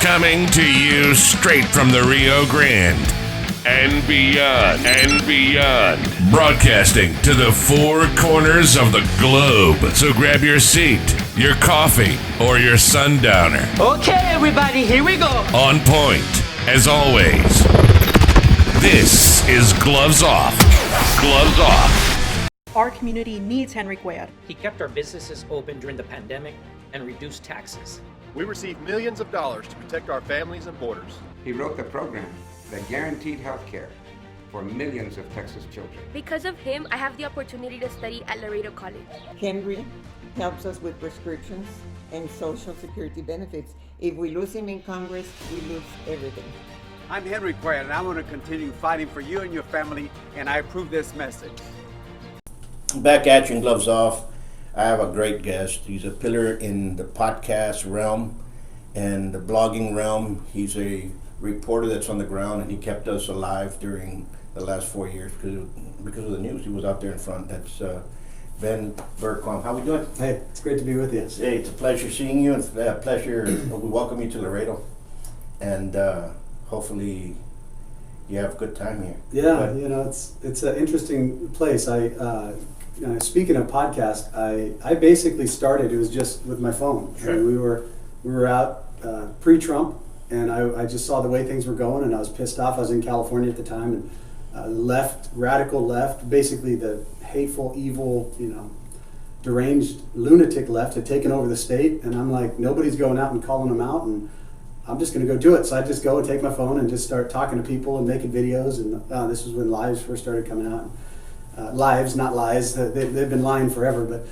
Coming to you straight from the Rio Grande and beyond. Broadcasting to the four corners of the globe. So grab your seat, your coffee, or your sundowner. Okay, everybody, here we go. On point, as always. This is Gloves Off. Gloves Off. Our community needs Henry Cuellar. He kept our businesses open during the pandemic and reduced taxes. We received millions of dollars to protect our families and borders. He wrote the program that guaranteed health care for millions of Texas children. Because of him, I have the opportunity to study at Laredo College. Henry helps us with prescriptions and Social Security benefits. If we lose him in Congress, we lose everything. I'm Henry Cuellar, and I'm going to continue fighting for you and your family, and I approve this message. Back at you in Gloves Off. I have a great guest. He's a pillar in the podcast realm and the blogging realm. He's a reporter that's on the ground, and he kept us alive during the last 4 years because of the news. He was out there in front. That's Ben Bergquam. How we doing? Hey, it's great to be with you. Hey, it's a pleasure seeing you, and a pleasure. We welcome you to Laredo, and hopefully you have a good time here. Yeah, it's an interesting place. Speaking of podcast, I basically started. It was just with my phone. Sure. I mean, we were out pre-Trump, and I just saw the way things were going, and I was pissed off. I was in California at the time, and radical left, basically the hateful, evil, deranged lunatic left had taken over the state, and I'm like, nobody's going out and calling them out, and I'm just going to go do it. So I just go and take my phone and just start talking to people and making videos, and this was when lives first started coming out. Lives, not lies. They've been lying forever,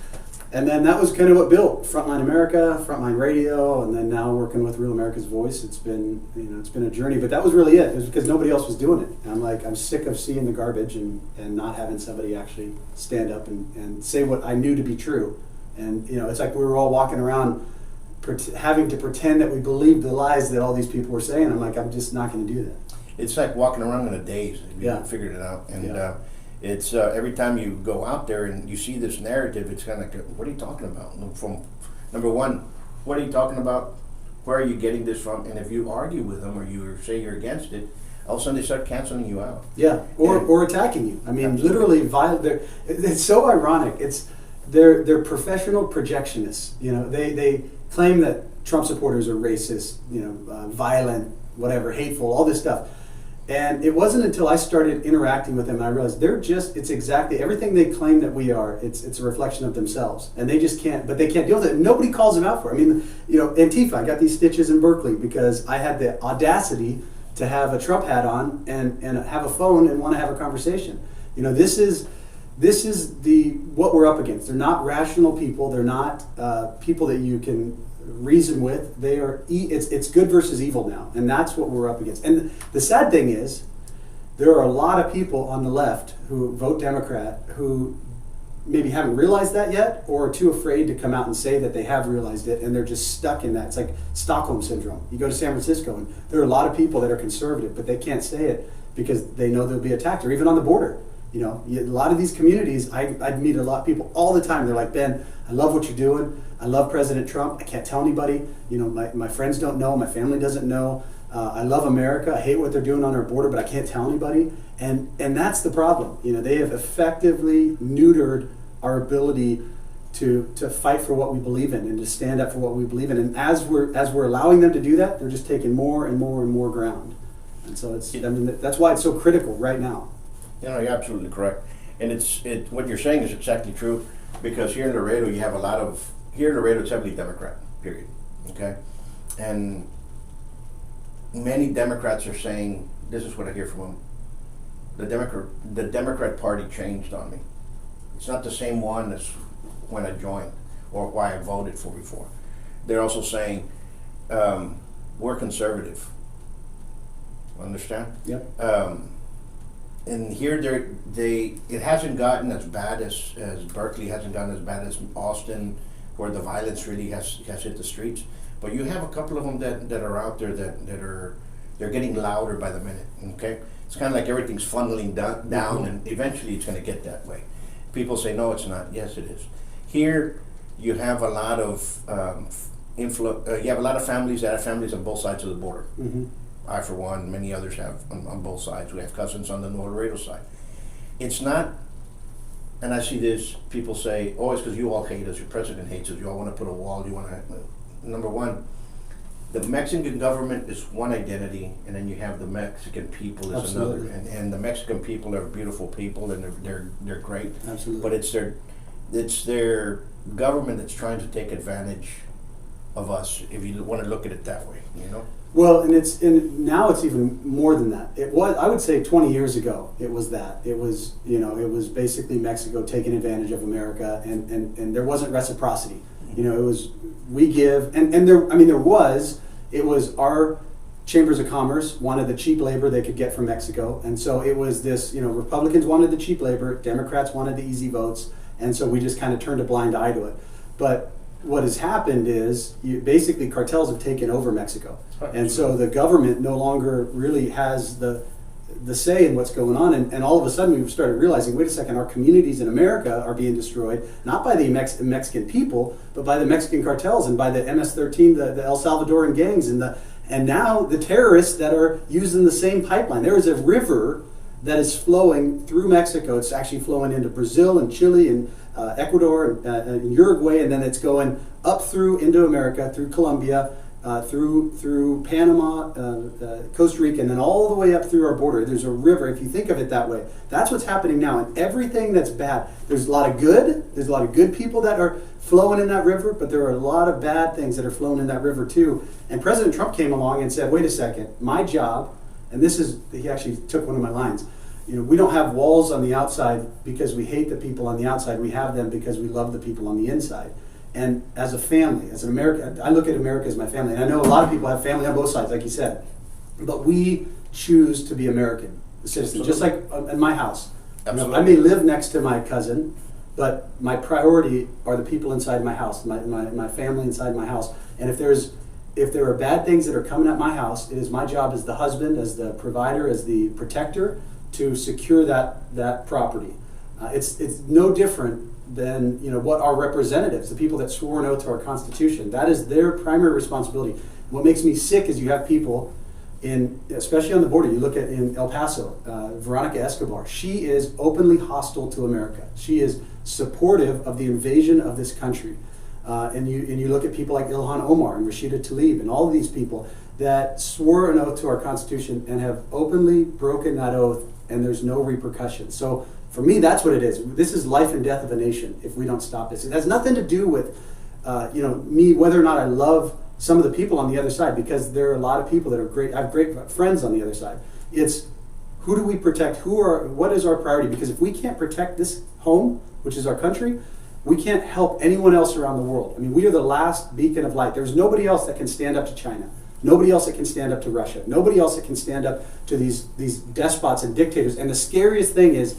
and then that was kind of what built Frontline America, Frontline Radio, and then now working with Real America's Voice. It's been a journey, but that was really it. It was because nobody else was doing it. And I'm sick of seeing the garbage and not having somebody actually stand up and say what I knew to be true. And it's like we were all walking around having to pretend that we believed the lies that all these people were saying. I'm like, I'm just not going to do that. It's like walking around in a daze. You Yeah. figured it out, and it's every time you go out there and you see this narrative, it's kind of like, what are you talking about? From number one, what are you talking about? Where are you getting this from? And if you argue with them or you say you're against it, all of a sudden they start canceling you out. Yeah, or attacking you. I mean, literally violent. It's so ironic. They're professional projectionists. They claim that Trump supporters are racist, violent, whatever, hateful, all this stuff. And it wasn't until I started interacting with them and I realized it's exactly everything they claim that we are. It's a reflection of themselves, and they just can't. But they can't deal with it. Nobody calls them out for it. I mean, Antifa. I got these stitches in Berkeley because I had the audacity to have a Trump hat on and have a phone and want to have a conversation. This is what we're up against. They're not rational people. They're not people that you can reason with. They are it's good versus evil now, and that's what we're up against. And the sad thing is there are a lot of people on the left who vote Democrat who maybe haven't realized that yet, or are too afraid to come out and say that they have realized it, and they're just stuck in that. It's like Stockholm syndrome. You go to San Francisco and there are a lot of people that are conservative, but they can't say it because they know they'll be attacked, or even on the border. A lot of these communities, I meet a lot of people all the time. They're like, Ben, I love what you're doing. I love President Trump. I can't tell anybody. My friends don't know. My family doesn't know. I love America. I hate what they're doing on our border, but I can't tell anybody. And that's the problem. They have effectively neutered our ability to fight for what we believe in and to stand up for what we believe in. And as we're allowing them to do that, they're just taking more and more and more ground. And so that's why it's so critical right now. You're absolutely correct, and what you're saying is exactly true, because here in Laredo it's heavily Democrat, period. Okay, and many Democrats are saying this is what I hear from them: the Democrat Party changed on me. It's not the same one as when I joined or why I voted for before. They're also saying we're conservative. Understand? Yep. And here it hasn't gotten as bad as Berkeley, hasn't gotten as bad as Austin, where the violence really has hit the streets. But you have a couple of them that are out there they're getting louder by the minute. Okay, it's kind of like everything's funneling down, and eventually it's going to get that way. People say no, it's not. Yes, it is. Here you have a lot of you have a lot of families that have families on both sides of the border. Mm-hmm. I, for one, many others have on both sides. We have cousins on the Laredo side. It's not, and I see this, people say, oh, it's because you all hate us, your president hates us, you all want to put a wall, you want to, number one, the Mexican government is one identity, and then you have the Mexican people is Absolutely. another. And the Mexican people are beautiful people, and they're great. Absolutely. But it's their government that's trying to take advantage of us, if you want to look at it that way, you know? Well, and now it's even more than that. It was, I would say, 20 years ago. It was that. It was, it was basically Mexico taking advantage of America, and there wasn't reciprocity. It was we give, and there. I mean, there was. It was our chambers of commerce wanted the cheap labor they could get from Mexico, and so it was this. Republicans wanted the cheap labor, Democrats wanted the easy votes, and so we just kind of turned a blind eye to it. But what has happened is basically cartels have taken over Mexico, and so the government no longer really has the say in what's going on, and all of a sudden we've started realizing, wait a second, our communities in America are being destroyed, not by the Mexican people, but by the Mexican cartels and by the MS-13, the El Salvadoran gangs, and now the terrorists that are using the same pipeline. There is a river that is flowing through Mexico. It's actually flowing into Brazil and Chile and Ecuador and Uruguay, and then it's going up through into America, through Colombia, through Panama, Costa Rica, and then all the way up through our border. There's a river, if you think of it that way. That's what's happening now, and everything that's bad. There's a lot of good. There's a lot of good people that are flowing in that river, but there are a lot of bad things that are flowing in that river too. And President Trump came along and said, wait a second, my job, and he actually took one of my lines, we don't have walls on the outside because we hate the people on the outside. We have them because we love the people on the inside. And as a family, as an American, I look at America as my family. And I know a lot of people have family on both sides, like you said. But we choose to be American citizens, just like in my house. I may live next to my cousin, but my priority are the people inside my house, my family inside my house. And if there are bad things that are coming at my house, it is my job as the husband, as the provider, as the protector, to secure that property. It's no different than what our representatives, the people that swore an oath to our Constitution, that is their primary responsibility. What makes me sick is you have people especially on the border. You look at in El Paso, Veronica Escobar. She is openly hostile to America. She is supportive of the invasion of this country. And you look at people like Ilhan Omar and Rashida Tlaib and all of these people that swore an oath to our Constitution and have openly broken that oath, and there's no repercussions. So for me, that's what it is. This is life and death of a nation if we don't stop this. It has nothing to do with me, whether or not I love some of the people on the other side, because there are a lot of people that are great. I have great friends on the other side. It's who do we protect? What is our priority? Because if we can't protect this home, which is our country, we can't help anyone else around the world. I mean, we are the last beacon of light. There's nobody else that can stand up to China. Nobody else that can stand up to Russia. Nobody else that can stand up to these despots and dictators. And the scariest thing is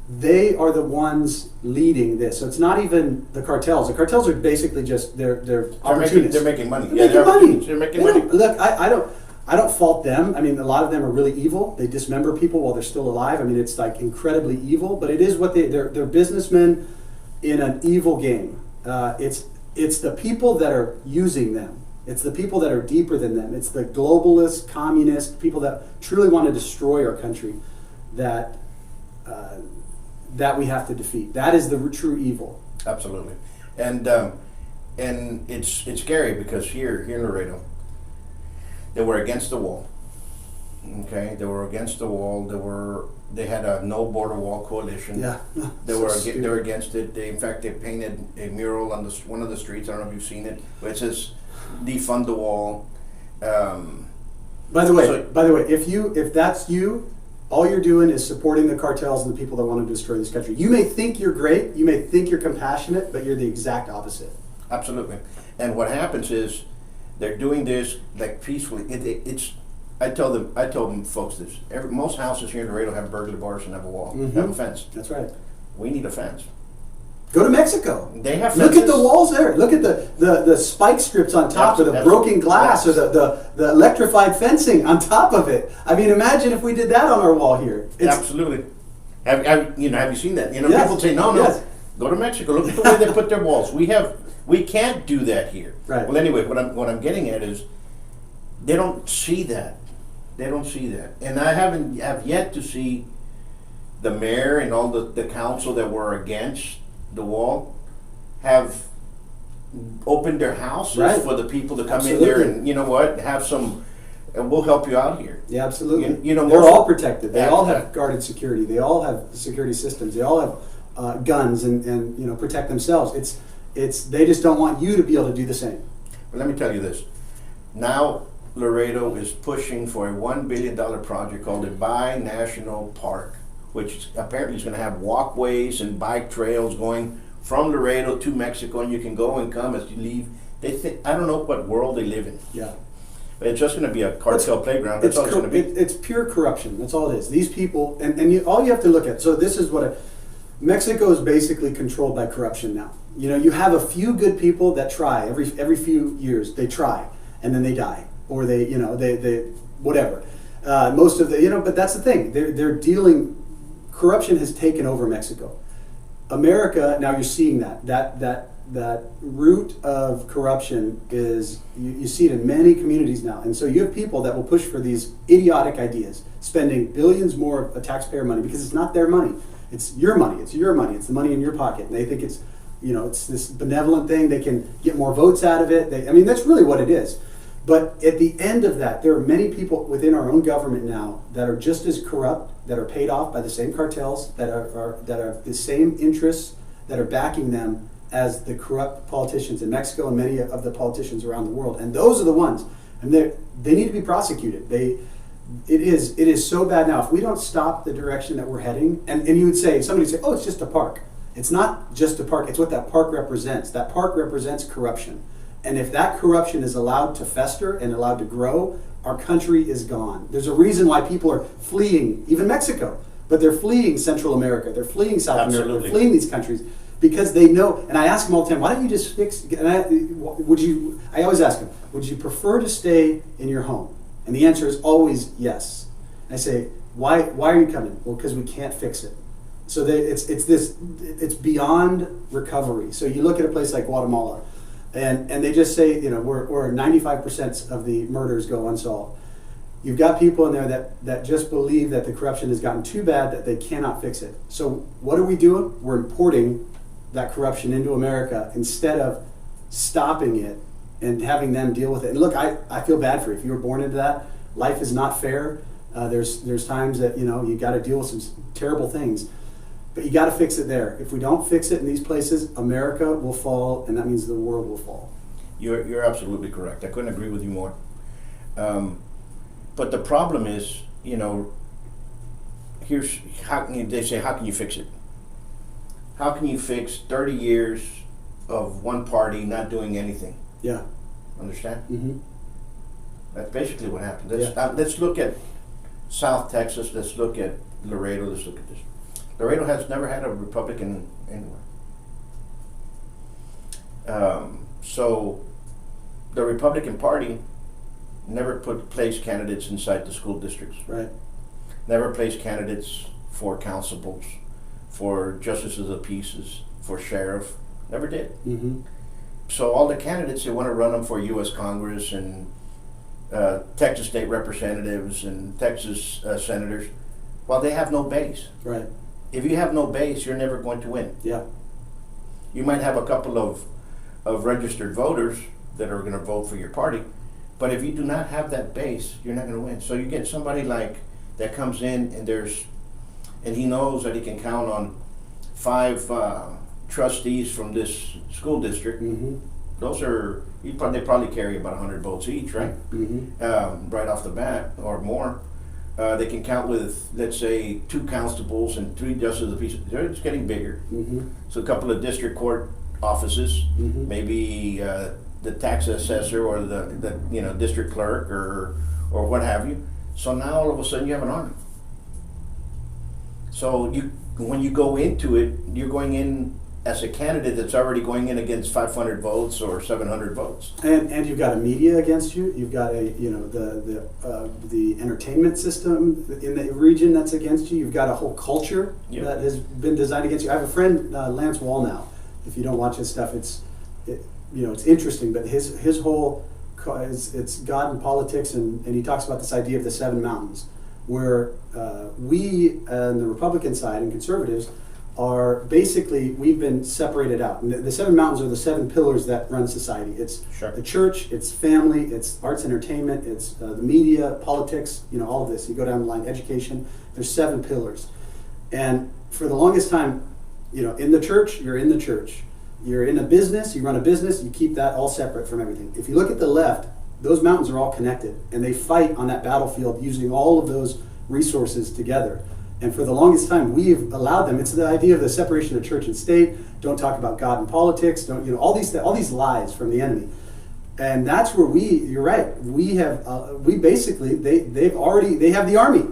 they are the ones leading this. So it's not even the cartels. The cartels are basically just they're opportunists. They're making money. They're making money. Look, I don't fault them. I mean, a lot of them are really evil. They dismember people while they're still alive. I mean, it's like incredibly evil. But it is what they're businessmen in an evil game. It's the people that are using them. It's the people that are deeper than them. It's the globalist, communist people that truly want to destroy our country that we have to defeat. That is the true evil. Absolutely, and it's scary because here in Laredo, they were against the wall. Okay, they were against the wall. They had a no border wall coalition. Yeah, they were against it. In fact, they painted a mural on one of the streets. I don't know if you've seen it, but it says "Defund the wall." By the way, if that's you, all you're doing is supporting the cartels and the people that want to destroy this country. You may think you're great, you may think you're compassionate, but you're the exact opposite. Absolutely. And what happens is they're doing this like peacefully. I told them folks this. Most houses here in Laredo have burglar bars and have a wall, have a fence. That's right. We need a fence. Go to Mexico. They have fences. Look at the walls there. Look at the spike strips on top, or the broken glass, or the electrified fencing on top of it. I mean, imagine if we did that on our wall here. Absolutely. Have you seen that? Yes. People say no. Yes. Go to Mexico. Look at the way they put their walls. We have We can't do that here. Right. Well, anyway, what I'm getting at is they don't see that. They don't see that, and I have yet to see the mayor and all the council that were against the wall have opened their houses Right. for the people to come Absolutely. in there and, you know what, have some, and we'll help you out here. Yeah, absolutely. You know, they're most- all protected. They Yeah. all have guarded security. They all have security systems. They all have guns and you know, protect themselves. It's they just don't want you to be able to do the same. But let me tell you this. Now Laredo is pushing for a $1 billion project called the Bi-National Park, which apparently is going to have walkways and bike trails going from Laredo to Mexico, and you can go and come as you leave. They think, I don't know what world they live in. Yeah. But it's just going to be a cartel playground. That's all it's going to be. It's pure corruption. That's all it is. These people, all you have to look at. So this is Mexico is basically controlled by corruption now. You know, you have a few good people that try every few years. They try, and then they die, or they whatever. Most of the but that's the thing. They're dealing. Corruption has taken over Mexico. America, now you're seeing that root of corruption is, you see it in many communities now. And so you have people that will push for these idiotic ideas, spending billions more of taxpayer money, because it's not their money. It's your money. It's your money. It's the money in your pocket. And they think it's, it's this benevolent thing. They can get more votes out of it. That's really what it is. But at the end of that, there are many people within our own government now that are just as corrupt, that are paid off by the same cartels, that are the same interests that are backing them as the corrupt politicians in Mexico and many of the politicians around the world. And those are the ones, and they need to be prosecuted. It is so bad now. If we don't stop the direction that we're heading, and you would say, somebody would say, oh, it's just a park. It's not just a park. It's what that park represents. That park represents corruption. And if that corruption is allowed to fester and allowed to grow, our country is gone. There's a reason why people are fleeing, even Mexico, but they're fleeing Central America, they're fleeing South America, they're fleeing these countries because they know. And I ask them all the time, why don't you just fix? I always ask them, would you prefer to stay in your home? And the answer is always yes. I say, why are you coming? Well, because we can't fix it. So it's beyond recovery. So you look at a place like Guatemala. And they just say, where 95% of the murders go unsolved. You've got people in there that just believe that the corruption has gotten too bad that they cannot fix it. So what are we doing? We're importing that corruption into America instead of stopping it and having them deal with it. And look, I feel bad for you. If you were born into that, life is not fair. There's times that, you got to deal with some terrible things. But you got to fix it there. If we don't fix it in these places, America will fall, and that means the world will fall. You're absolutely correct. I couldn't agree with you more. But the problem is, here's they say, how can you fix it? How can you fix 30 years of one party not doing anything? Yeah. Understand? Mm-hmm. That's basically what happened. Yeah. Let's look at South Texas. Let's look at Laredo. Let's look at this. Laredo has never had a Republican anywhere. So the Republican Party never placed candidates inside the school districts. Right. Never placed candidates for constables, for justices of peace, for sheriff. Never did. Mm-hmm. So all the candidates, they want to run them for U.S. Congress and Texas state representatives and Texas senators. Well, they have no base. Right. If you have no base, you're never going to win. Yeah. You might have a couple of registered voters that are going to vote for your party, but if you do not have that base, you're not going to win. So you get somebody like that comes in and he knows that he can count on 5 trustees from this school district. Mm-hmm. Those are they probably carry about 100 votes each, right? Mm-hmm. Right off the bat or more. They can count with, let's say, 2 constables and 3 justices of peace. They're just getting bigger. Mm-hmm. So a couple of district court offices, Mm-hmm. maybe the tax assessor or the district clerk or what have you. So now all of a sudden you have an army. So when you go into it, you're going in as a candidate that's already going in against 500 votes or 700 votes. And you've got a media against you. You've got the entertainment system in the region that's against you. You've got a whole culture that has been designed against you. I have a friend, Lance Wallnow. If you don't watch his stuff, it's interesting, but his whole it's God and politics, and he talks about this idea of the 7 mountains, where we and the Republican side and conservatives are basically, we've been separated out. And the 7 mountains are the 7 pillars that run society. It's the church, it's family, it's arts, entertainment, it's the media, politics, all of this. You go down the line, education. There's 7 pillars. And for the longest time, in the church, you're in the church. You're in a business, you run a business, you keep that all separate from everything. If you look at the left, those mountains are all connected, and they fight on that battlefield using all of those resources together. And for the longest time, we've allowed them. It's the idea of the separation of church and state. Don't talk about God and politics. Don't all these lies from the enemy. And that's where you're right. We have they have the army,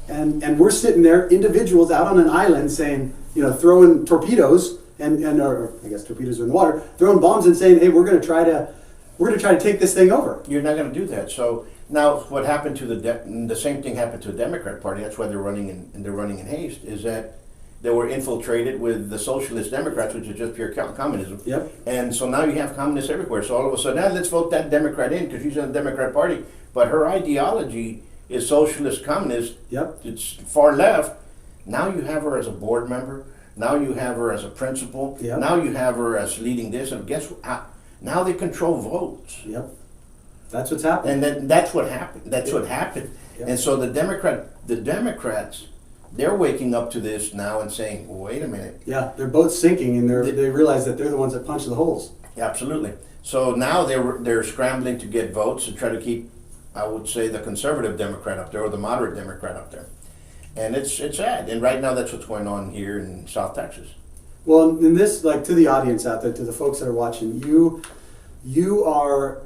and we're sitting there, individuals out on an island, saying, throwing torpedoes or I guess torpedoes are in the water, throwing bombs and saying, hey, we're going to try to take this thing over. You're not going to do that. So now, what happened to the same thing happened to the Democrat Party. That's why they're running in haste. Is that they were infiltrated with the socialist Democrats, which is just pure communism. Yep. And so now you have communists everywhere. So all of a sudden, let's vote that Democrat in because she's in the Democrat Party. But her ideology is socialist communist. Yep. It's far left. Now you have her as a board member. Now you have her as a principal. Yep. Now you have her as leading this. And guess what? Now they control votes. Yep. That's what's happening. And then that's what happened. That's what happened. Yep. And so the Democrats, they're waking up to this now and saying, wait a minute. Yeah, they're both sinking, and they realize that they're the ones that punch the holes. Absolutely. So now they're scrambling to get votes to try to keep, I would say, the conservative Democrat up there or the moderate Democrat up there. And it's sad. And right now that's what's going on here in South Texas. Well, in this, to the audience out there, to the folks that are watching, you are,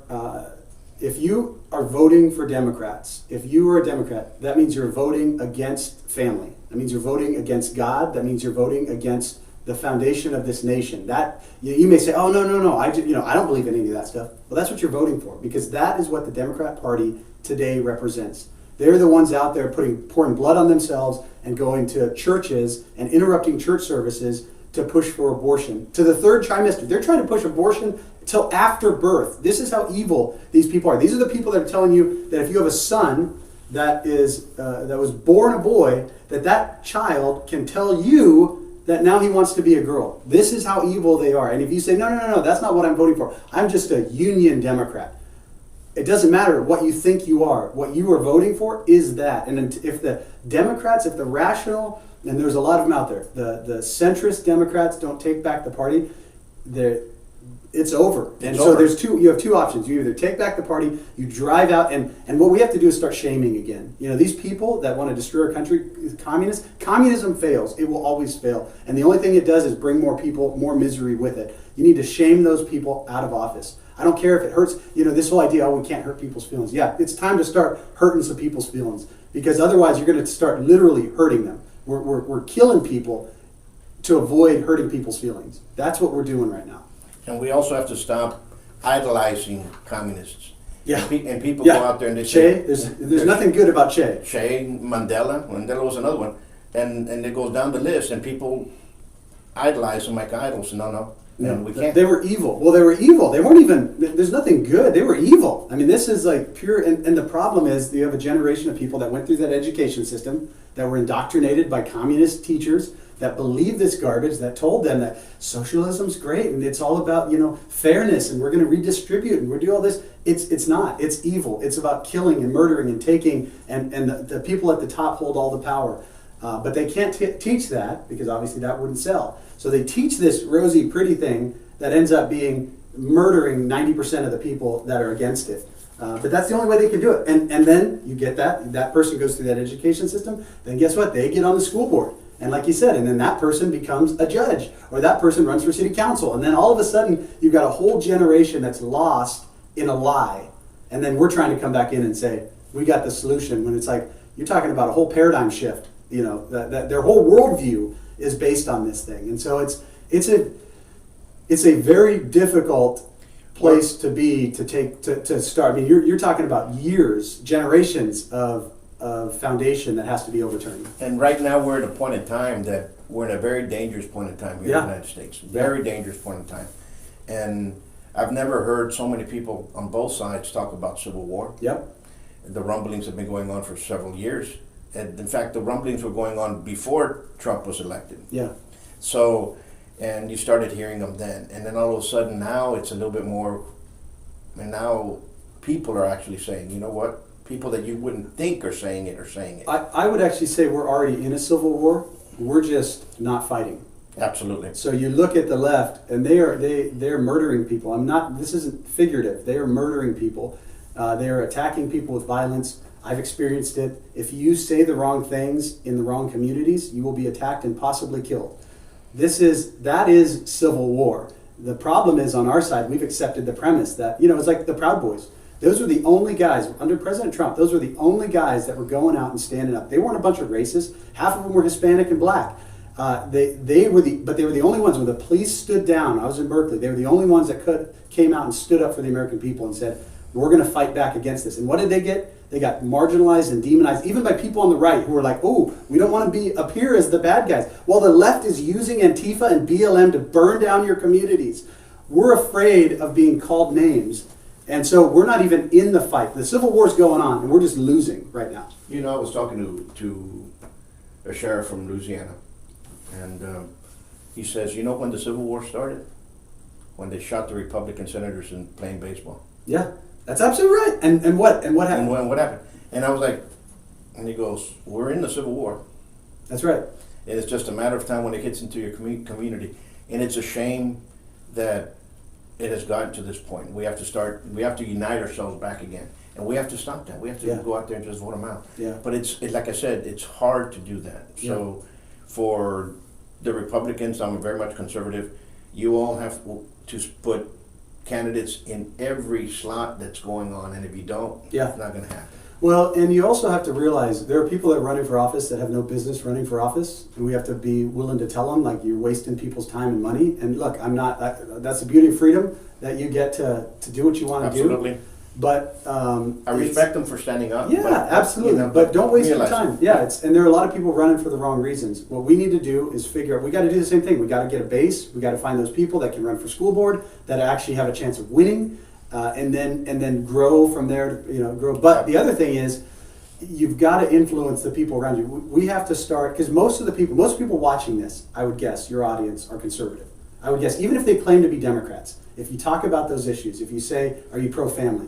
if you are voting for Democrats, if you are a Democrat, that means you're voting against family. That means you're voting against God. That means you're voting against the foundation of this nation. That you may say, oh no, I don't believe in any of that stuff. Well, that's what you're voting for, because that is what the Democrat Party today represents. They're the ones out there pouring blood on themselves and going to churches and interrupting church services to push for abortion. To the 3rd trimester, they're trying to push abortion till after birth. This is how evil these people are. These are the people that are telling you that if you have a son that was born a boy, that child can tell you that now he wants to be a girl. This is how evil they are. And if you say, no, that's not what I'm voting for. I'm just a union Democrat. It doesn't matter what you think you are. What you are voting for is that. And if the Democrats, if the rational, and there's a lot of them out there, the centrist Democrats don't take back the party, it's over. And so you have 2 options. You either take back the party, you drive out, and what we have to do is start shaming again. These people that want to destroy our country, communists, communism fails. It will always fail. And the only thing it does is bring more people, more misery with it. You need to shame those people out of office. I don't care if it hurts, this whole idea, we can't hurt people's feelings. Yeah, it's time to start hurting some people's feelings, because otherwise you're going to start literally hurting them. We're killing people to avoid hurting people's feelings. That's what we're doing right now. And we also have to stop idolizing communists. Yeah. And people go out there and they say... There's nothing good about Che. Mandela was another one. And it goes down the list, and people idolize them like idols. No. We can't. They were evil. Well, they were evil. They weren't even... There's nothing good. They were evil. I mean, this is pure... And the problem is you have a generation of people that went through that education system, that were indoctrinated by communist teachers, that believed this garbage, that told them that socialism's great and it's all about, fairness, and we're going to redistribute and we're doing all this. It's not. It's evil. It's about killing and murdering and taking, and the people at the top hold all the power. But they can't teach that, because obviously that wouldn't sell. So they teach this rosy, pretty thing that ends up being murdering 90% of the people that are against it. But that's the only way they can do it. And then you get that person goes through that education system, then guess what? They get on the school board. And like you said, and then that person becomes a judge, or that person runs for city council. And then all of a sudden, you've got a whole generation that's lost in a lie. And then we're trying to come back in and say, we got the solution, when it's like, you're talking about a whole paradigm shift. That their whole worldview is based on this thing. And so it's a very difficult place to be, to start. I mean, you're talking about years, generations of foundation that has to be overturned. And right now we're at a point in time that we're in a very dangerous point in time here in the United States. Very dangerous point in time. And I've never heard so many people on both sides talk about civil war. Yep. The rumblings have been going on for several years. And in fact, the rumblings were going on before Trump was elected. Yeah. So, and you started hearing them then. And then all of a sudden now it's a little bit more, and now people are actually saying, you know what? People that you wouldn't think are saying it are saying it. I would actually say we're already in a civil war. We're just not fighting. Absolutely. So you look at the left, and they're murdering people. This isn't figurative. They are murdering people. They are attacking people with violence. I've experienced it. If you say the wrong things in the wrong communities, you will be attacked and possibly killed. That is civil war. The problem is on our side, we've accepted the premise that, it's like the Proud Boys. Those were the only guys, under President Trump, those were the only guys that were going out and standing up. They weren't a bunch of racists. Half of them were Hispanic and black. They were the only ones when the police stood down. I was in Berkeley. They were the only ones that came out and stood up for the American people and said, we're going to fight back against this. And what did they get? They got marginalized and demonized, even by people on the right who were like, oh, we don't want to appear as the bad guys. Well, the left is using Antifa and BLM to burn down your communities. We're afraid of being called names. And so we're not even in the fight. The Civil War is going on, and we're just losing right now. I was talking to a sheriff from Louisiana, and he says, when the Civil War started? When they shot the Republican senators in playing baseball. Yeah, that's absolutely right. And what happened? And what happened? And I was like, and he goes, we're in the Civil War. That's right. And it's just a matter of time when it gets into your community. And it's a shame that it has gotten to this point. We have to unite ourselves back again. And we have to stop that. We have to go out there and just vote them out. Yeah. But it's like I said, it's hard to do that. So for the Republicans, I'm very much conservative, you all have to put candidates in every slot that's going on. And if you don't, it's not going to happen. Well, and you also have to realize there are people that are running for office that have no business running for office, and we have to be willing to tell them, like, you're wasting people's time and money. And look, that's the beauty of freedom, that you get to do what you want to do. Absolutely. But I respect them for standing up. Yeah, absolutely. But don't waste your time. Yeah, and there are a lot of people running for the wrong reasons. What we need to do is figure out, we got to do the same thing. We got to get a base. We got to find those people that can run for school board, that actually have a chance of winning. And then grow from there, grow. But the other thing is, you've got to influence the people around you. We have to start, because most people watching this, I would guess, your audience are conservative. I would guess, even if they claim to be Democrats, if you talk about those issues, if you say, are you pro-family?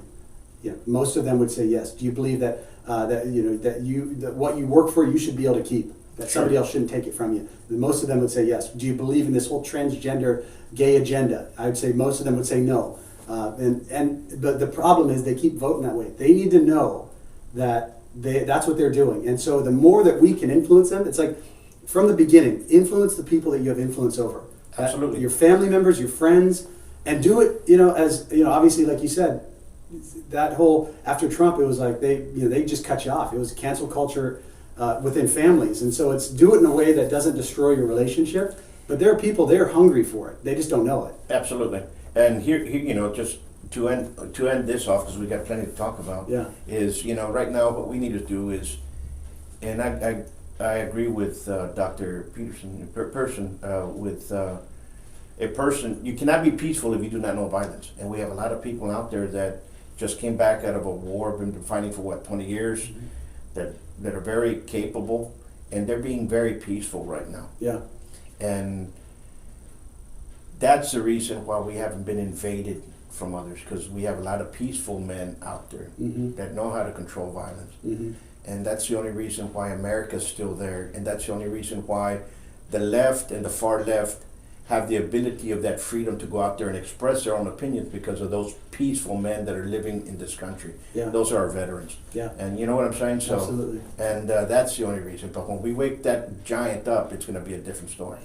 Most of them would say yes. Do you believe that what you work for, you should be able to keep? That somebody else shouldn't take it from you. Most of them would say yes. Do you believe in this whole transgender, gay agenda? I would say most of them would say no. But the problem is they keep voting that way. They need to know that that's what they're doing. And so the more that we can influence them, it's like from the beginning, influence the people that you have influence over. Absolutely. Your family members, your friends, and do it, obviously, like you said, that whole, after Trump, it was like they just cut you off. It was cancel culture within families. And so it's do it in a way that doesn't destroy your relationship. But there are people, they're hungry for it. They just don't know it. Absolutely. And here, just to end this off, because we got plenty to talk about. Yeah. Is right now what we need to do is, and I agree with Dr. Peterson, a person, you cannot be peaceful if you do not know violence. And we have a lot of people out there that just came back out of a war, been fighting for 20 years, that are very capable, and they're being very peaceful right now. Yeah. And that's the reason why we haven't been invaded from others, because we have a lot of peaceful men out there that know how to control violence. And that's the only reason why America's still there, and that's the only reason why the left and the far left have the ability of that freedom to go out there and express their own opinions, because of those peaceful men that are living in this country. Yeah. Those are our veterans. Yeah. And you know what I'm saying? So, absolutely. And that's the only reason. But when we wake that giant up, it's going to be a different story.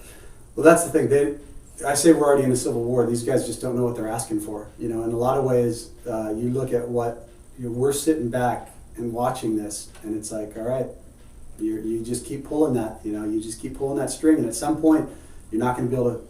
Well, that's the thing. I say we're already in a civil war. These guys just don't know what they're asking for. In a lot of ways, you look at what we're sitting back and watching this, and it's like, all right, you just keep pulling that. You just keep pulling that string, and at some point, you're not going to be able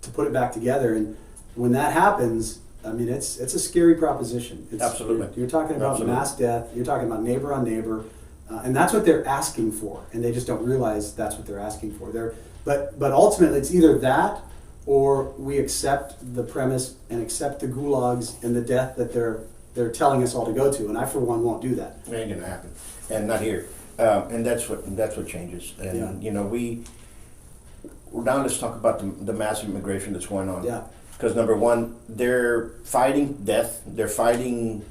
to put it back together. And when that happens, I mean, it's a scary proposition. Absolutely. You're talking about mass death. You're talking about neighbor on neighbor, and that's what they're asking for, and they just don't realize that's what they're asking for. But ultimately, it's either that, or we accept the premise and accept the gulags and the death that they're telling us all to go to. And I, for one, won't do that. It ain't gonna happen, and not here. And that's what changes. And you know, now let's talk about the massive immigration that's going on. Yeah. Because number one, they're fighting death, they're fighting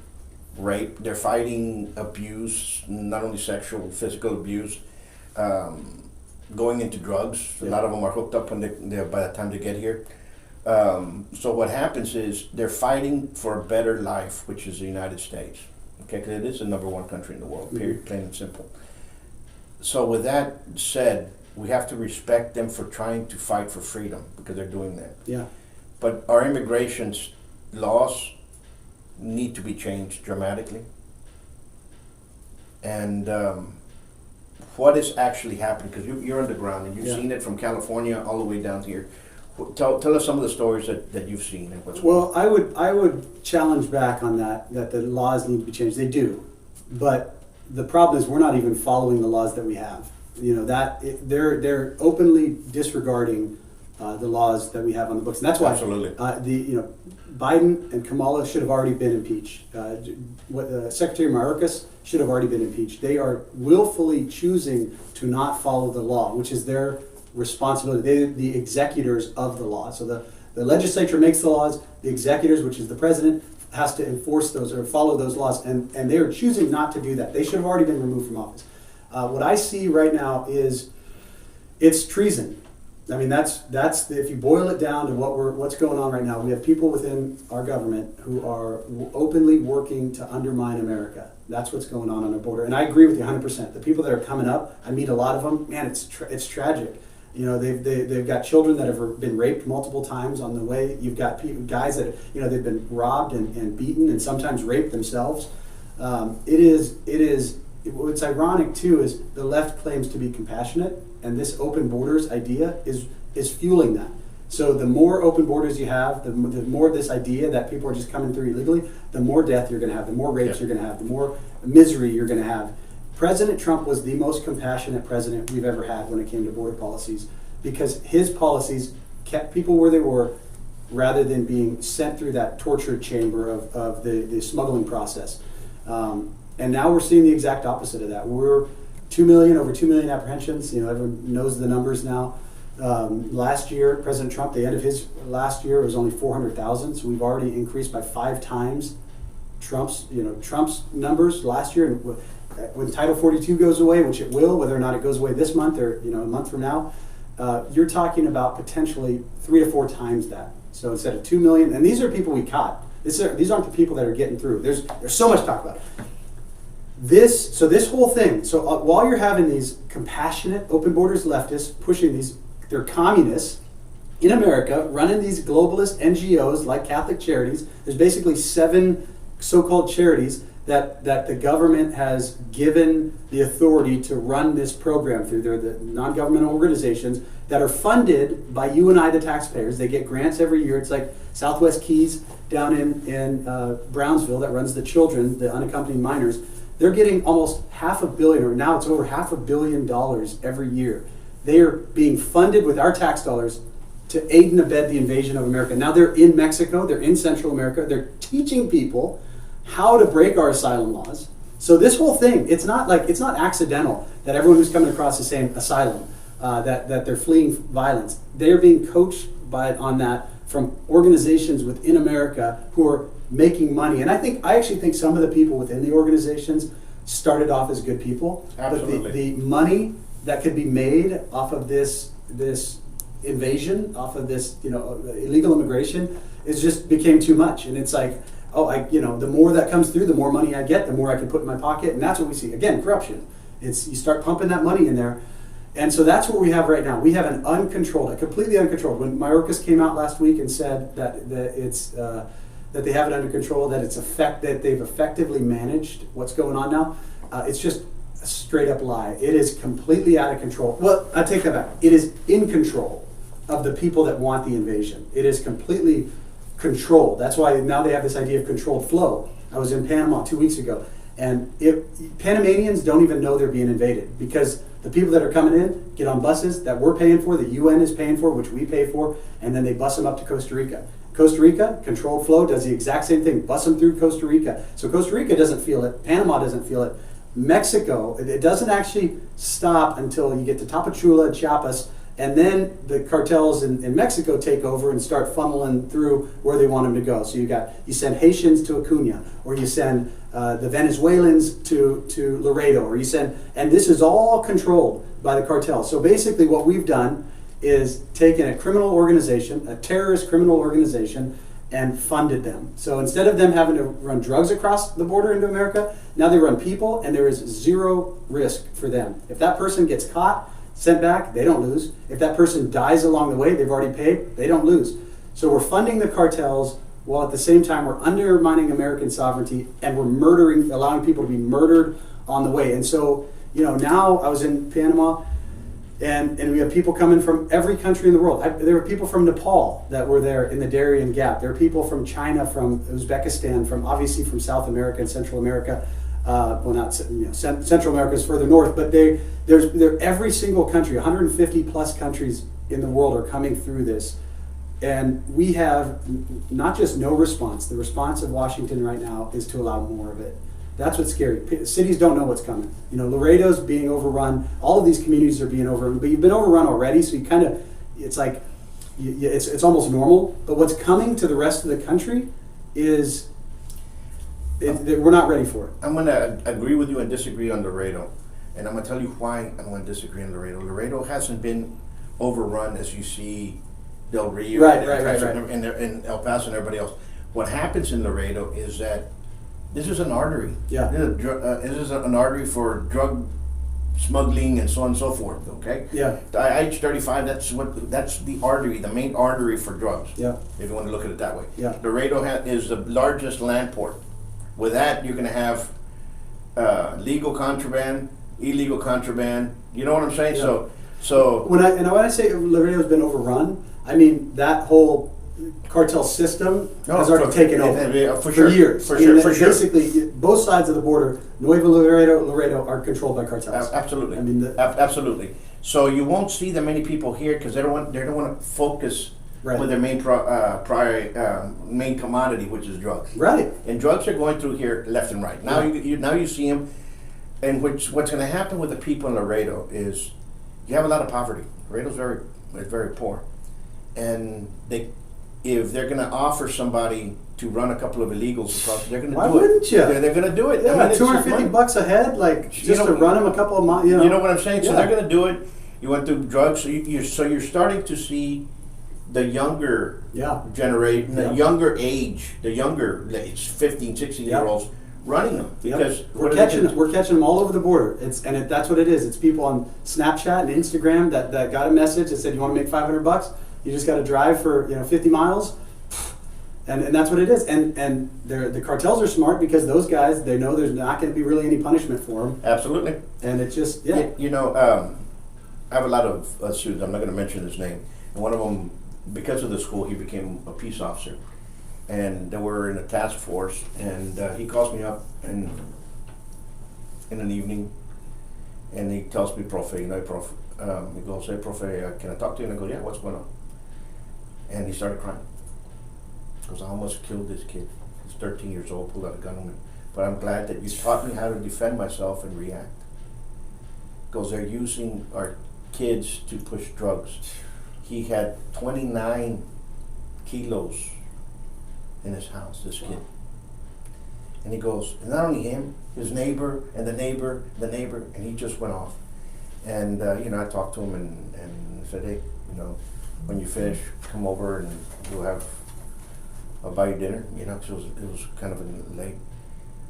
rape, they're fighting abuse, not only sexual, physical abuse, going into drugs. A lot of them are hooked up when by the time they get here. So what happens is they're fighting for a better life, which is the United States. Okay, because it is the number one country in the world, period, plain and simple. So with that said, we have to respect them for trying to fight for freedom, because they're doing that. Yeah. But our immigration laws need to be changed dramatically. And what is actually happening, because you're on the ground and you've seen it from California all the way down here. Tell us some of the stories that you've seen and what's going on. I would challenge back on that the laws need to be changed. They do, but the problem is we're not even following the laws that we have. You know, they're openly disregarding the laws that we have on the books, and that's why absolutely Biden and Kamala should have already been impeached. Secretary Mayorkas should have already been impeached. They are willfully choosing to not follow the law, which is their responsibility. They're the executors of the law. So the legislature makes the laws, the executors, which is the president, has to enforce those or follow those laws, and they are choosing not to do that. They should have already been removed from office. What I see right now is it's treason. I mean, that's if you boil it down to what's going on right now, we have people within our government who are openly working to undermine America. That's what's going on our border, and I agree with you 100%. The people that are coming up, I meet a lot of them. Man, it's tragic. You know, they've got children that have been raped multiple times on the way. You've got guys that they've been robbed and beaten and sometimes raped themselves. What's ironic too is the left claims to be compassionate, and this open borders idea is fueling that. So the more open borders you have, the more this idea that people are just coming through illegally, the more death you're going to have, the more rapes you're going to have, the more misery you're going to have. President Trump was the most compassionate president we've ever had when it came to border policies, because his policies kept people where they were rather than being sent through that torture chamber of the smuggling process. And now we're seeing the exact opposite of that. We're over 2 million apprehensions. You know, everyone knows the numbers now. Last year, President Trump, the end of his last year, was only 400,000. So we've already increased by 5 times Trump's numbers last year. And when Title 42 goes away, which it will, whether or not it goes away this month or a month from now, you're talking about potentially 3 to 4 times that. So instead of 2 million, and these are people we caught. These aren't the people that are getting through. There's so much to talk about. This whole thing. So while you're having these compassionate open borders leftists pushing they're communists in America, running these globalist NGOs like Catholic Charities. There's basically 7 so-called charities that the government has given the authority to run this program through. They're the non-governmental organizations that are funded by you and I, the taxpayers. They get grants every year. It's like Southwest Keys down in Brownsville that runs the children, the unaccompanied minors. They're getting almost $500 million, or now it's over $500 million every year. They are being funded with our tax dollars to aid and abet the invasion of America. Now they're in Mexico, they're in Central America, they're teaching people how to break our asylum laws. So this whole thing, it's not accidental that everyone who's coming across is saying asylum, that they're fleeing violence. They're being coached on that from organizations within America who are making money. And I actually think some of the people within the organizations started off as good people. Absolutely. But the money that could be made off of this invasion, off of this illegal immigration, it just became too much. And it's like, the more that comes through, the more money I get, the more I can put in my pocket. And that's what we see. Again, corruption. You start pumping that money in there. And so that's what we have right now. We have a completely uncontrolled. When Mayorkas came out last week and said that they have it under control, that they've effectively managed what's going on now, it's just a straight up lie. It is completely out of control. Well, I take that back. It is in control of the people that want the invasion. It is completely controlled. That's why now they have this idea of controlled flow. I was in Panama 2 weeks ago, And Panamanians don't even know they're being invaded because the people that are coming in get on buses that we're paying for, the UN is paying for, which we pay for, and then they bus them up to Costa Rica. Costa Rica, controlled flow, does the exact same thing, bus them through Costa Rica. So Costa Rica doesn't feel it, Panama doesn't feel it. Mexico, it doesn't actually stop until you get to Tapachula, Chiapas, and then the cartels in Mexico take over and start funneling through where they want them to go. So you send Haitians to Acuna, or you send the Venezuelans to Laredo, or you send, and this is all controlled by the cartel. So basically what we've done is taken a criminal organization, a terrorist criminal organization, and funded them. So instead of them having to run drugs across the border into America, now they run people, and there is zero risk for them. If that person gets caught, sent back, they don't lose. If that person dies along the way, they've already paid, they don't lose. So we're funding the cartels while at the same time we're undermining American sovereignty, and we're allowing people to be murdered on the way. And so, now I was in Panama, and we have people coming from every country in the world. There were people from Nepal that were there in the Darien Gap. There are people from China, from Uzbekistan, obviously from South America and Central America. Central America is further north, but they're every single country, 150 plus countries in the world are coming through this. And we have not just no response, the response of Washington right now is to allow more of it. That's what's scary. Cities don't know what's coming. Laredo's being overrun. All of these communities are being overrun, but you've been overrun already, so it's like, it's almost normal. But what's coming to the rest of the country is, we're not ready for it. I'm going to agree with you and disagree on Laredo. And I'm going to tell you why I'm going to disagree on Laredo. Laredo hasn't been overrun as you see Del Rio and El Paso and everybody else. What happens in Laredo is that this is an artery. Yeah. This is an artery for drug smuggling and so on and so forth. Okay. Yeah. I-35. That's the artery, the main artery for drugs. Yeah. If you want to look at it that way. Yeah. Laredo is the largest land port. With that, you're going to have legal contraband, illegal contraband. You know what I'm saying? Yeah. So when I say Laredo's been overrun, I mean that whole cartel system has already taken over for years. For sure. Basically, both sides of the border, Nuevo Laredo are controlled by cartels. Absolutely. I mean, absolutely. So you won't see that many people here because they don't want to focus. Right. With their main main commodity, which is drugs. Right. And drugs are going through here left and right. Now you see them, and what's going to happen with the people in Laredo is you have a lot of poverty. Laredo's very poor, and if they're going to offer somebody to run a couple of illegals across, they're going to do it. Why wouldn't you? They're going to do it. Yeah, I mean, $250 a head, just to run them a couple of miles. You know what I'm saying? So they're going to do it. You went through drugs, so you're starting to see the younger generation, the younger age, it's 15, 16-year-olds running them because we're catching them all over the border. That's what it is. It's people on Snapchat and Instagram that got a message that said, "You want to make $500? You just got to drive for 50 miles," and that's what it is. And the cartels are smart because those guys, they know there's not going to be really any punishment for them. Absolutely. And it just I have a lot of students. I'm not going to mention his name. And one of them, because of the school, he became a peace officer, and they were in a task force. And he calls me up in an evening, and he tells me, "Profe, he goes, hey, Profe, can I talk to you?" And I go, "Yeah, what's going on?" And he started crying. He goes, "I almost killed this kid. He's 13 years old, pulled out a gun on me. But I'm glad that you taught me how to defend myself and react." Because they're using our kids to push drugs. He had 29 kilos in his house, this kid. And he goes, and not only him, his neighbor, and the neighbor, and he just went off. And, I talked to him and said, "Hey, when you finish, come over and I'll buy you dinner," because it was kind of late.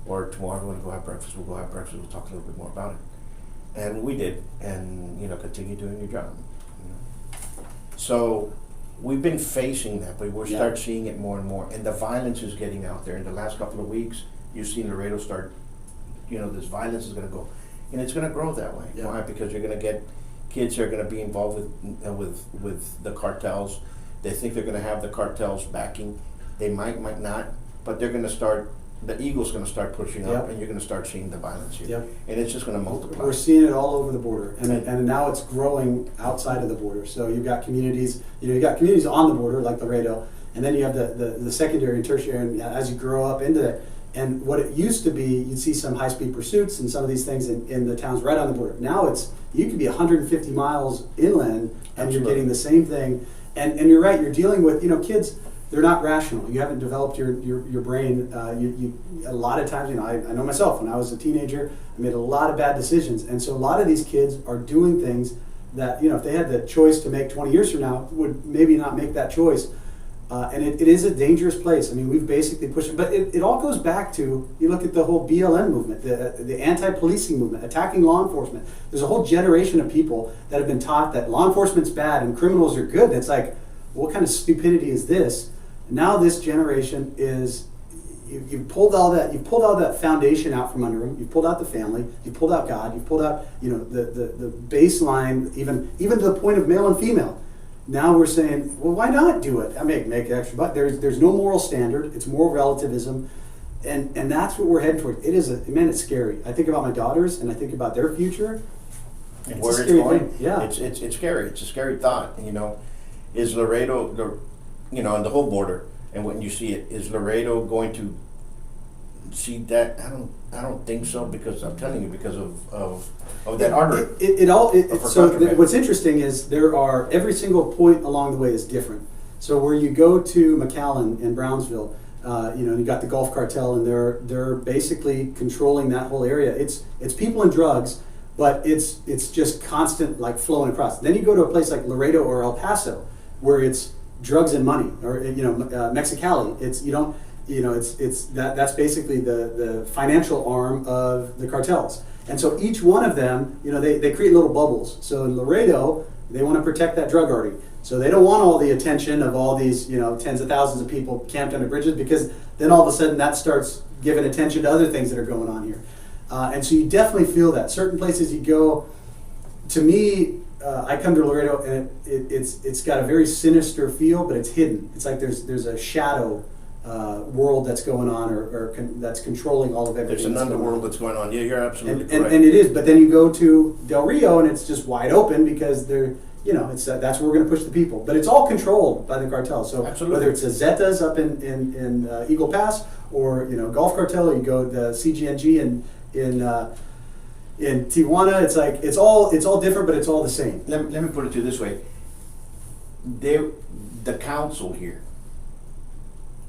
Or tomorrow we're going to go have breakfast, we'll talk a little bit more about it. And we did, and, continue doing your job. So we've been facing that, but we'll start seeing it more and more. And the violence is getting out there. In the last couple of weeks, you've seen Laredo start, this violence is going to go. And it's going to grow that way. Yeah. Why? Because you're going to get kids who are going to be involved with the cartels. They think they're going to have the cartels backing. They might not, but they're going to start the eagle's going to start pushing up, Yep. and you're going to start seeing the violence here. Yep. And it's just going to multiply. We're seeing it all over the border, and now it's growing outside of the border. So you've got communities, you've got communities on the border like Laredo, and then you have the secondary and tertiary, and as you grow up into that. And what it used to be, you'd see some high-speed pursuits and some of these things in the towns right on the border. Now you could be 150 miles inland, and Absolutely. you're getting the same thing. And you're right, you're dealing with, kids, they're not rational. You haven't developed your brain. You a lot of times, I know myself, when I was a teenager, I made a lot of bad decisions. And so a lot of these kids are doing things that, if they had the choice to make 20 years from now, would maybe not make that choice. And it is a dangerous place. I mean, we've basically pushed it, but it all goes back to, you look at the whole BLM movement, the anti-policing movement, attacking law enforcement. There's a whole generation of people that have been taught that law enforcement's bad and criminals are good. It's like, what kind of stupidity is this? Now this generation is, you've pulled all that foundation out from under them. You've pulled out the family. You've pulled out God. You've pulled out, the baseline, even to the point of male and female. Now we're saying, well, why not do it? I mean, make extra, but there's no moral standard. It's moral relativism, and that's what we're heading toward. It's scary. I think about my daughters, and I think about their future. And where it's going, thing. Yeah, it's scary. It's a scary thought. Is Laredo, on the whole border, and when you see it, is Laredo going to see that? I don't think so, because I'm telling you, because of that artery. What's interesting is every single point along the way is different. So where you go to McAllen and Brownsville, you got the Gulf Cartel, and they're basically controlling that whole area. It's people and drugs, but it's just constant, like, flowing across. Then you go to a place like Laredo or El Paso, where it's drugs and money, or Mexicali. That's basically the financial arm of the cartels. And so each one of them, they create little bubbles. So in Laredo, they want to protect that drug artery. So they don't want all the attention of all these, tens of thousands of people camped under bridges, because then all of a sudden that starts giving attention to other things that are going on here. And so you definitely feel that. Certain places you go, to me, I come to Laredo, and it's got a very sinister feel, but it's hidden. It's like there's a shadow world that's going on, or that's controlling all of everything. There's an underworld that's going on. Yeah, you're absolutely correct. And it is, but then you go to Del Rio, and it's just wide open, because that's where we're going to push the people. But it's all controlled by the cartel. So absolutely. Whether it's the Zetas up in Eagle Pass, or Gulf Cartel, or you go to CGNG in Tijuana, it's like it's all different, but it's all the same. Let me put it to you this way: the council here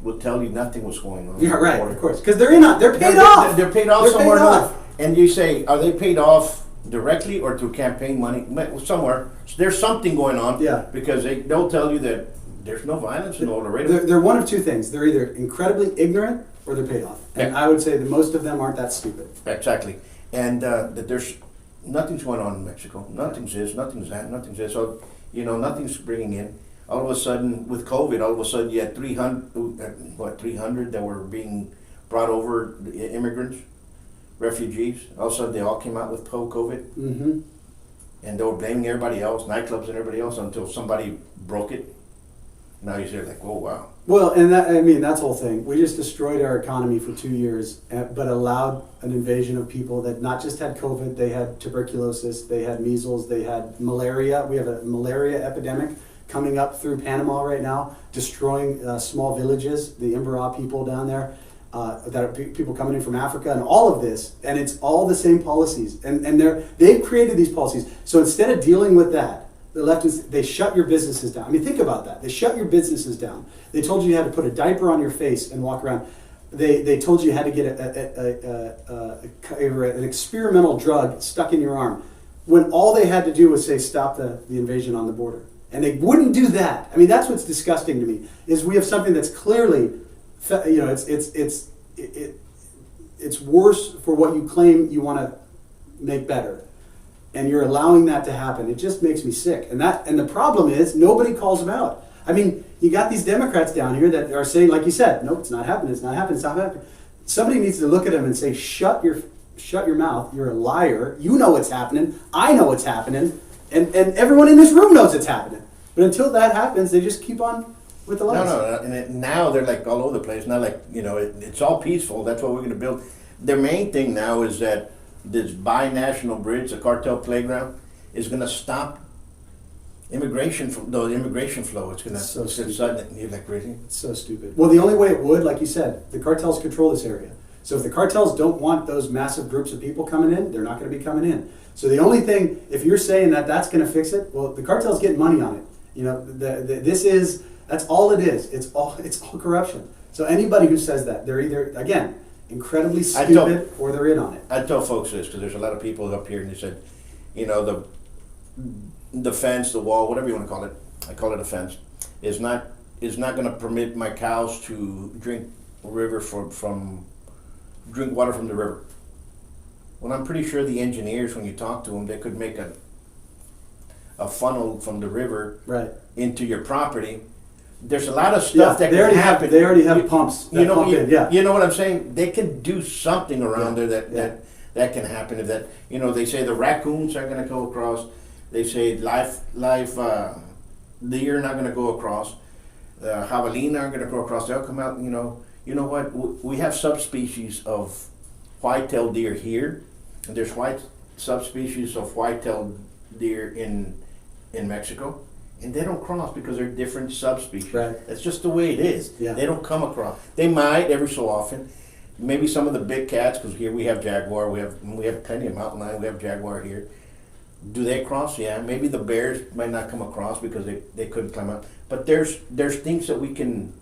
will tell you nothing was going on. Yeah, right, of course, because they're paid off. They're paid off somewhere. And you say, are they paid off directly or through campaign money? Somewhere. So there's something going on. Yeah. Because they'll tell you that there's no violence in Laredo. They're one of two things. They're either incredibly ignorant or they're paid off. And Yeah. I would say that most of them aren't that stupid. Exactly. And that there's nothing's going on in Mexico. Nothing's this, nothing's that, nothing's this. So, nothing's bringing in. All of a sudden, with COVID, you had 300 that were being brought over, immigrants, refugees. All of a sudden, they all came out with COVID. Mm-hmm. And they were blaming everybody else, nightclubs and everybody else, until somebody broke it. Now you say, like, oh, wow. Well, and that's the whole thing. We just destroyed our economy for 2 years, but allowed an invasion of people that not just had COVID, they had tuberculosis, they had measles, they had malaria. We have a malaria epidemic coming up through Panama right now, destroying small villages, the Imbara people down there, that are people coming in from Africa, and all of this, and it's all the same policies, and they've created these policies. So instead of dealing with that, the leftists, they shut your businesses down. I mean, think about that. They shut your businesses down. They told you had to put a diaper on your face and walk around. They told you had to get an experimental drug stuck in your arm, when all they had to do was say, stop the invasion on the border. And they wouldn't do that. I mean, that's what's disgusting to me, is we have something that's clearly, it's worse for what you claim you want to make better. And you're allowing that to happen. It just makes me sick. And the problem is, nobody calls them out. I mean, you got these Democrats down here that are saying, like you said, nope, it's not happening, it's not happening, it's not happening. Somebody needs to look at them and say, shut your mouth, you're a liar, you know what's happening, I know what's happening, and everyone in this room knows it's happening. But until that happens, they just keep on with the lights. No, now they're like all over the place. Not like, it's all peaceful. That's what we're going to build. Their main thing now is that this bi-national bridge, the Cartel playground, is going to stop immigration flow. It's going to sudden. You're like, really? It's so stupid. Well, the only way it would, like you said, the cartels control this area. So if the cartels don't want those massive groups of people coming in, they're not going to be coming in. So the only thing, if you're saying that that's going to fix it, well, the cartel's getting money on it. That's all it is. It's all corruption. So anybody who says that, they're either, again, incredibly stupid or they're in on it. I tell folks this because there's a lot of people up here and they said, the fence, the wall, whatever you want to call it, I call it a fence, is not going to permit my cows to drink water from the river. Well, I'm pretty sure the engineers, when you talk to them, they could make a funnel from the river into your property. There's a lot of stuff that can happen. They already have pumps. You know what I'm saying? They can do something around there that can happen. If that, they say the raccoons are going to go across. They say live deer are not going to go across. Javelina aren't going to go across. They'll come out. You know what? We have subspecies of white-tailed deer here, and there's subspecies of white-tailed deer in Mexico, and they don't cross because they're different subspecies. Right. That's just the way it is. Yeah. They don't come across. They might every so often. Maybe some of the big cats, because here we have jaguar. We have plenty of mountain lion. We have jaguar here. Do they cross? Yeah. Maybe the bears might not come across because they couldn't climb out. But there's things that we can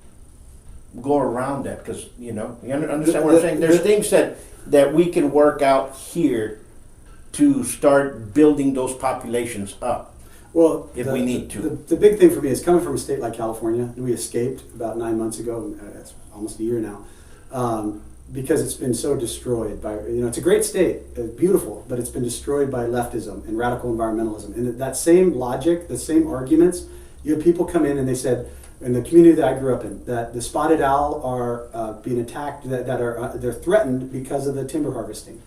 go around that because you understand what I'm saying. There's things that we can work out here to start building those populations up. Well, if we need to. The big thing for me is coming from a state like California, and we escaped about 9 months ago. It's almost a year now, because it's been so destroyed by. It's a great state, it's beautiful, but it's been destroyed by leftism and radical environmentalism. And that same logic, the same arguments, you have people come in and they said, in the community that I grew up in, that the spotted owl are being attacked, they're threatened because of the timber harvesting.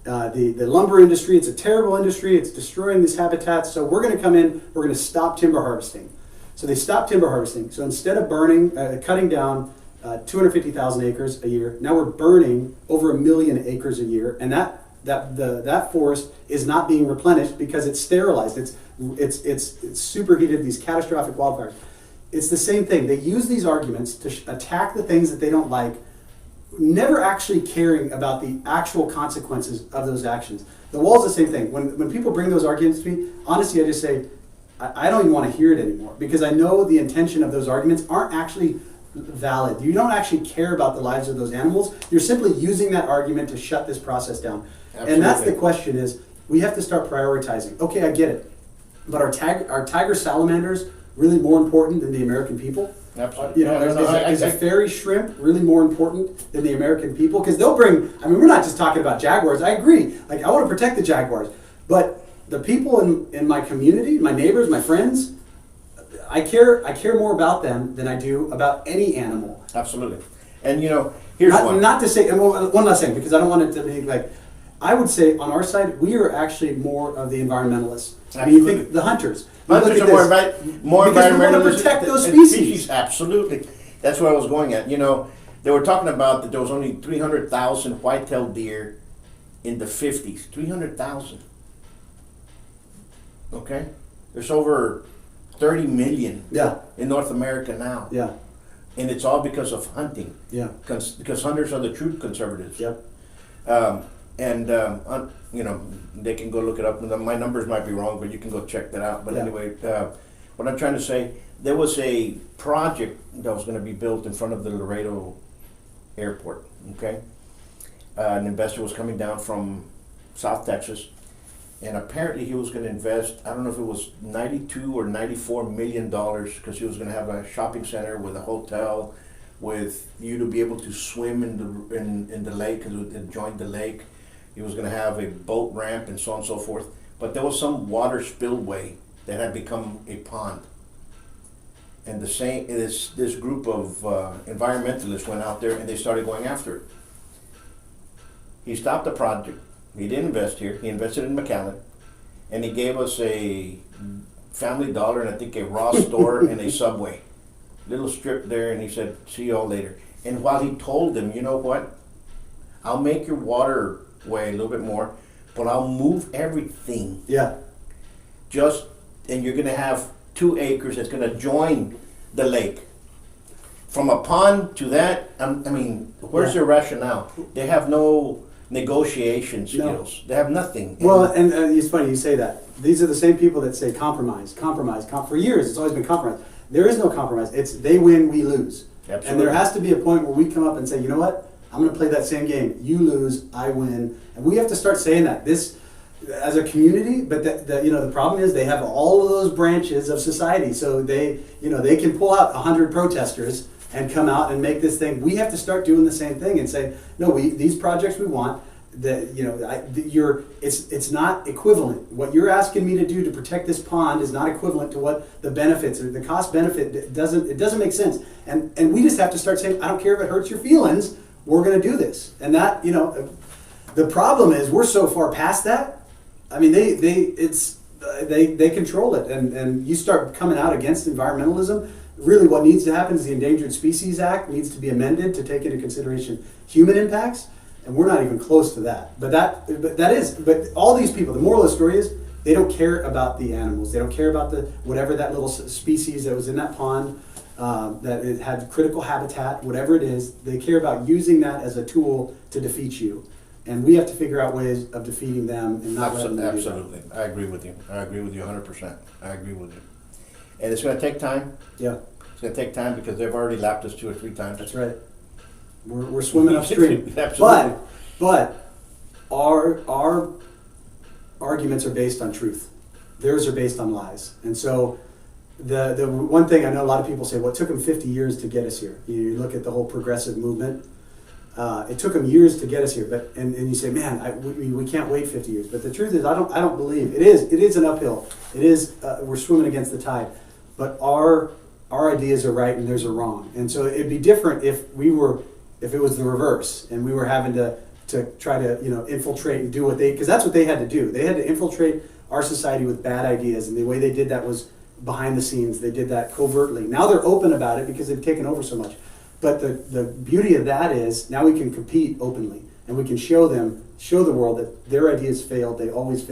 The lumber industry, it's a terrible industry, it's destroying these habitats, so we're going to come in, we're going to stop timber harvesting. So they stopped timber harvesting. So instead of cutting down 250,000 acres a year, now we're burning over 1 million acres a year, and that forest is not being replenished because it's sterilized, it's superheated, these catastrophic wildfires. It's the same thing. They use these arguments to attack the things that they don't like, never actually caring about the actual consequences of those actions. The wall's the same thing. When people bring those arguments to me, honestly, I just say, I don't even want to hear it anymore because I know the intention of those arguments aren't actually valid. You don't actually care about the lives of those animals. You're simply using that argument to shut this process down. Absolutely. And that's the question is, we have to start prioritizing. Okay, I get it. But are tiger salamanders really more important than the American people? Absolutely. Is a fairy shrimp really more important than the American people? Because they'll bring, we're not just talking about jaguars. I agree. I want to protect the jaguars. But the people in my community, my neighbors, my friends, I care more about them than I do about any animal. Absolutely. And here's one. Not to say, and one last thing, because I don't want it to be I would say on our side, we are actually more of the environmentalists. You think the hunters. Hunters are more because we want to protect those species. Absolutely. That's what I was going at. They were talking about that there was only 300,000 white-tailed deer in the 50s. 300,000. Okay? There's over 30 million in North America now. Yeah. And it's all because of hunting. Yeah. Because hunters are the true conservatives. Yep. They can go look it up. My numbers might be wrong, but you can go check that out. But anyway, what I'm trying to say, there was a project that was going to be built in front of the Laredo airport. Okay, an investor was coming down from South Texas, and apparently he was going to invest. I don't know if it was $92 or $94 million because he was going to have a shopping center with a hotel, with you to be able to swim in the lake because it would join the lake. He was going to have a boat ramp and so on and so forth. But there was some water spillway that had become a pond. And this group of environmentalists went out there and they started going after it. He stopped the project. He didn't invest here. He invested in McAllen. And he gave us a Family Dollar and I think a Ross store and a Subway. little strip there, and he said, "See y'all later." And while he told them, you know what? I'll make your waterway a little bit more, but I'll move everything. Yeah. And you're going to have 2 acres that's going to join the lake. From a pond to that, I mean, where's their rationale? They have no negotiation skills. No. They have nothing. Well, and it's funny you say that. These are the same people that say compromise. For years, it's always been compromise. There is no compromise. It's they win, we lose. Absolutely. And there has to be a point where we come up and say, you know what? I'm going to play that same game. You lose, I win. And we have to start saying that. This, as a community, but the problem is they have all of those branches of society. So they can pull out 100 protesters and come out and make this thing. We have to start doing the same thing and say, no, these projects we want. It's not equivalent. What you're asking me to do to protect this pond is not equivalent to what the benefits or the cost benefit doesn't make sense. And we just have to start saying, I don't care if it hurts your feelings, we're going to do this. And that, the problem is we're so far past that. I mean, they control it, and you start coming out against environmentalism. Really, what needs to happen is the Endangered Species Act needs to be amended to take into consideration human impacts. And we're not even close to that. But all these people, the moral of the story is they don't care about the animals. They don't care about whatever that little species that was in that pond, that it had critical habitat, whatever it is. They care about using that as a tool to defeat you. And we have to figure out ways of defeating them and not letting them do that. Absolutely. I agree with you. I agree with you 100%. I agree with you. And it's going to take time. Yeah. It's going to take time because they've already lapped us 2 or 3 times. That's right. We're swimming upstream. Absolutely. But our arguments are based on truth. Theirs are based on lies. And so the one thing I know a lot of people say, well, it took them 50 years to get us here. You look at the whole progressive movement. It took them years to get us here, and you say, man, we can't wait 50 years. But the truth is, I don't believe it is an uphill. It is we're swimming against the tide. But our ideas are right and theirs are wrong. And so it'd be different if it was the reverse and we were having to try to infiltrate and do because that's what they had to do. They had to infiltrate our society with bad ideas, and the way they did that was behind the scenes. They did that covertly. Now they're open about it because they've taken over so much. But the beauty of that is now we can compete openly, and we can show the world that their ideas failed, they always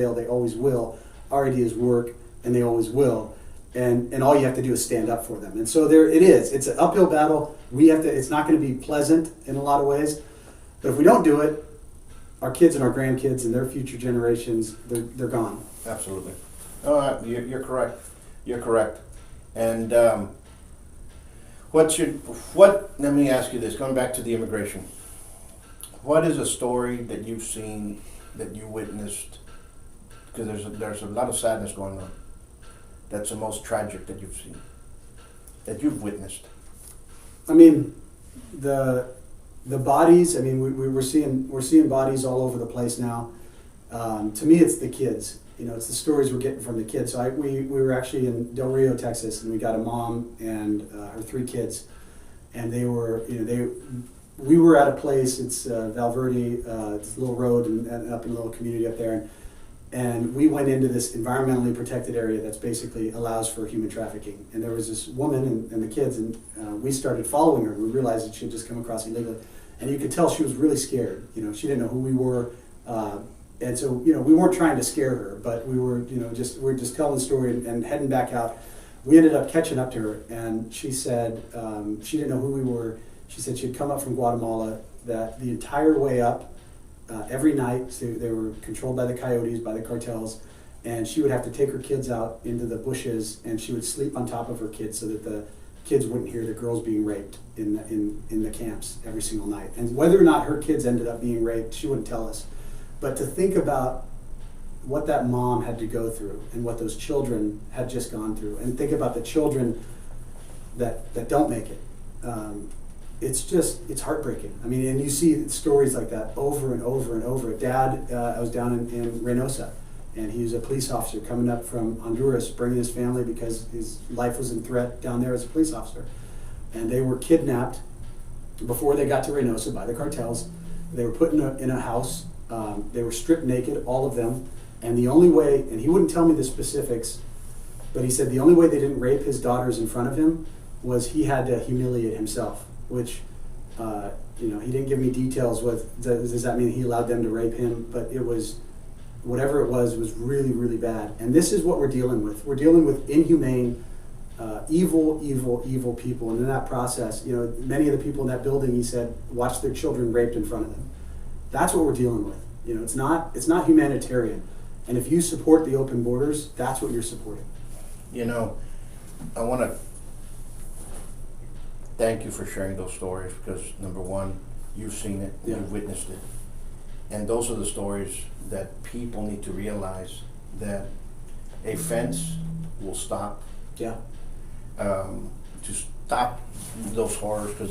will. Our ideas work, and they always will. And all you have to do is stand up for them. And so there it is. It's an uphill battle. It's not going to be pleasant in a lot of ways. But if we don't do it, our kids and our grandkids and their future generations, they're gone. Absolutely. You're correct. You're correct. And let me ask you this, going back to the immigration. What is a story that you've seen, that you witnessed? Because there's a lot of sadness going on. That's the most tragic that you've seen, that you've witnessed? I mean, the bodies. I mean, we're seeing bodies all over the place now. To me, it's the kids. It's the stories we're getting from the kids. So we were actually in Del Rio, Texas, and we got a mom and her 3 kids, and they were we were at a place. It's Valverde. It's a little road and up in a little community up there. And we went into this environmentally protected area that's basically allows for human trafficking. And there was this woman and the kids, and we started following her. We realized that she had just come across illegally. And you could tell she was really scared. She didn't know who we were. And so, we weren't trying to scare her, but we were, just telling the story and heading back out. We ended up catching up to her, and she said she didn't know who we were. She said she had come up from Guatemala, that the entire way up, every night, so they were controlled by the coyotes, by the cartels, and she would have to take her kids out into the bushes, and she would sleep on top of her kids so that the kids wouldn't hear the girls being raped in the camps every single night. And whether or not her kids ended up being raped, she wouldn't tell us. But to think about what that mom had to go through and what those children had just gone through, and think about the children that don't make it. It's heartbreaking. I mean, and you see stories like that over and over and over. Dad, I was down in Reynosa, and he was a police officer coming up from Honduras, bringing his family because his life was in threat down there as a police officer. And they were kidnapped before they got to Reynosa by the cartels. They were put in a house. They were stripped naked, all of them. And the only way, and he wouldn't tell me the specifics, but he said the only way they didn't rape his daughters in front of him was he had to humiliate himself, which, he didn't give me details. Does that mean he allowed them to rape him? But it was, whatever it was really, really bad. And this is what we're dealing with. We're dealing with inhumane, evil people. And in that process, many of the people in that building, he said, watched their children raped in front of them. That's what we're dealing with. It's not humanitarian. And if you support the open borders, that's what you're supporting. I want to thank you for sharing those stories because, number one, you've seen it, you've witnessed it. And those are the stories that people need to realize that a fence will stop. Yeah. To stop those horrors because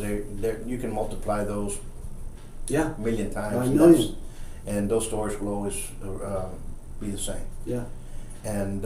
you can multiply those a million times. By millions. And those stories will always be the same. Yeah. And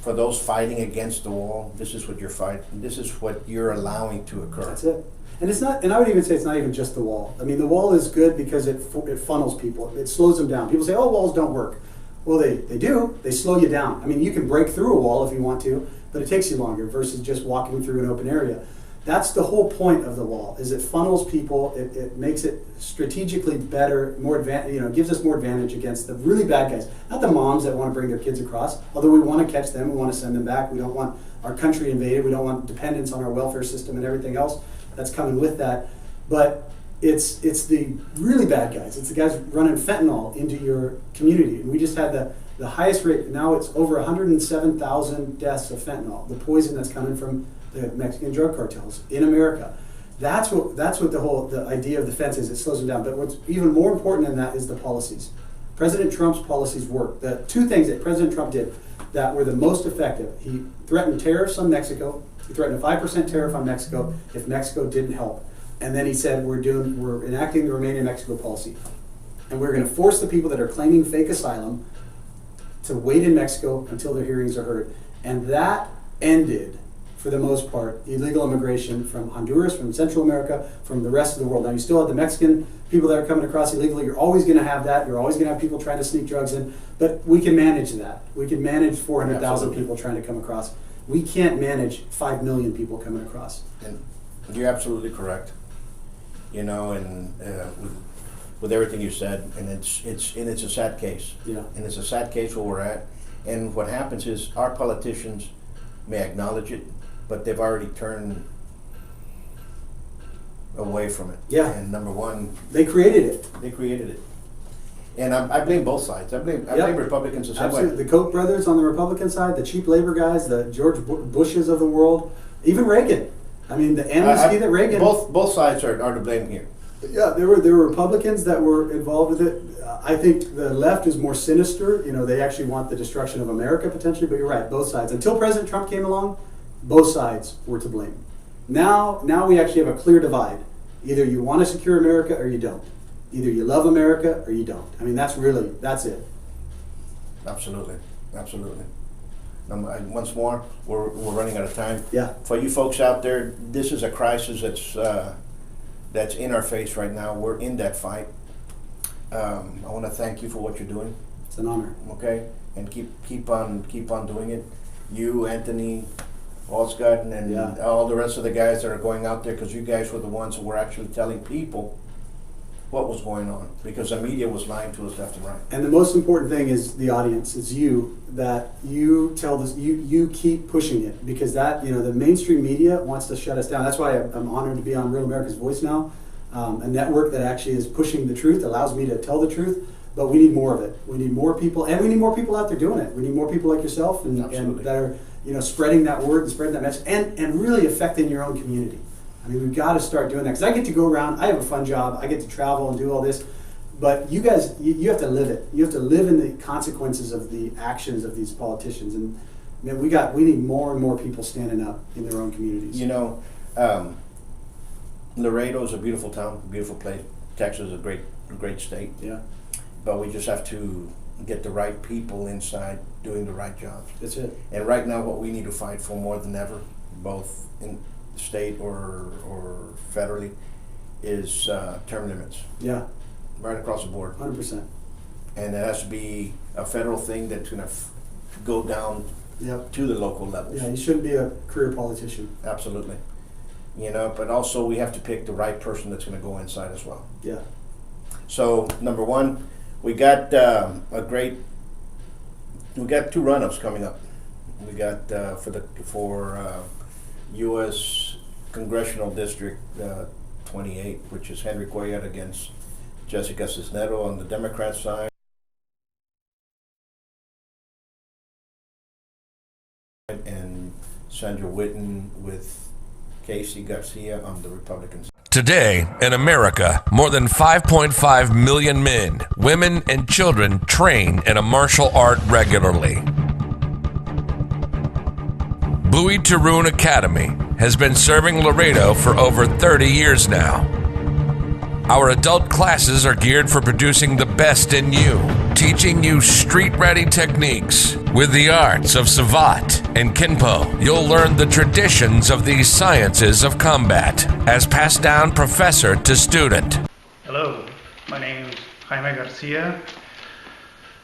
for those fighting against the wall, this is what you're fighting. This is what you're allowing to occur. That's it. And it's not. And I would even say it's not even just the wall. I mean, the wall is good because it funnels people. It slows them down. People say, "Oh, walls don't work." Well, they do. They slow you down. I mean, you can break through a wall if you want to, but it takes you longer versus just walking through an open area. That's the whole point of the wall. Is it funnels people. It makes it strategically better, more gives us more advantage against the really bad guys. Not the moms that want to bring their kids across. Although we want to catch them, we want to send them back. We don't want our country invaded. We don't want dependence on our welfare system and everything else that's coming with that. But it's the really bad guys. It's the guys running fentanyl into your community. And we just had the highest rate. Now it's over 107,000 deaths of fentanyl, the poison that's coming from the Mexican drug cartels in America. That's what the idea of the fence is. It slows them down. But what's even more important than that is the policies. President Trump's policies work. The two things that President Trump did that were the most effective. He threatened tariffs on Mexico. He threatened a 5% tariff on Mexico if Mexico didn't help. And then he said, we're enacting the Remain in Mexico policy. And we're going to force the people that are claiming fake asylum to wait in Mexico until their hearings are heard. And that ended, for the most part, illegal immigration from Honduras, from Central America, from the rest of the world. Now, you still have the Mexican people that are coming across illegally. You're always going to have that. You're always going to have people trying to sneak drugs in. But we can manage that. We can manage 400,000 people trying to come across. We can't manage 5 million people coming across. And you're absolutely correct. And with everything you said, and it's a sad case. Yeah. And it's a sad case where we're at. And what happens is our politicians may acknowledge it, but they've already turned away from it. Yeah. And number one, they created it. And I blame both sides. I blame Republicans the same way. Absolutely. The Koch brothers on the Republican side, the cheap labor guys, the George Bushes of the world, even Reagan. I mean, the amnesty that Reagan. Both sides are to blame here. Yeah, there were Republicans that were involved with it. I think the left is more sinister. They actually want the destruction of America potentially. But you're right, both sides. Until President Trump came along, both sides were to blame. Now we actually have a clear divide. Either you want to secure America or you don't. Either you love America or you don't. I mean, that's it. Absolutely. Once more, we're running out of time. Yeah. For you folks out there, this is a crisis that's in our face right now. We're in that fight. I want to thank you for what you're doing. It's an honor. Okay, and keep on doing it. You, Anthony, Oscar, and all the rest of the guys that are going out there, because you guys were the ones who were actually telling people what was going on, because the media was lying to us left and right. And the most important thing is the audience. It's you, that you tell this. You keep pushing it, because that the mainstream media wants to shut us down. That's why I'm honored to be on Real America's Voice now, a network that actually is pushing the truth, allows me to tell the truth. But we need more of it. We need more people, and we need more people out there doing it. We need more people like yourself and that are spreading that word and spreading that message and really affecting your own community. I mean, we've got to start doing that, because I get to go around. I have a fun job. I get to travel and do all this. But you guys, you have to live it. You have to live in the consequences of the actions of these politicians. And man, we need more and more people standing up in their own communities. Laredo is a beautiful town, beautiful place. Texas is a great state. Yeah. But we just have to get the right people inside doing the right jobs. That's it. And right now, what we need to fight for more than ever, both in state or federally, is term limits. Yeah. Right across the board. 100%. And it has to be a federal thing that's going to go down to the local levels. Yeah, you shouldn't be a career politician. Absolutely. you know, but also we have to pick the right person that's going to go inside as well. Yeah. So number one, we got we got 2 run-ups coming up. We got for U.S. Congressional District 28, which is Henry Cuellar against Jessica Cisneros on the Democrat side, and Sandra Whitten with Casey Garcia on the Republican side. Today, in America, more than 5.5 million men, women, and children train in a martial art regularly. Buitron Academy has been serving Laredo for over 30 years now. Our adult classes are geared for producing the best in you, teaching you street-ready techniques. With the arts of Savate and Kinpo, you'll learn the traditions of these sciences of combat, as passed down professor to student. Hello, my name is Jaime Garcia.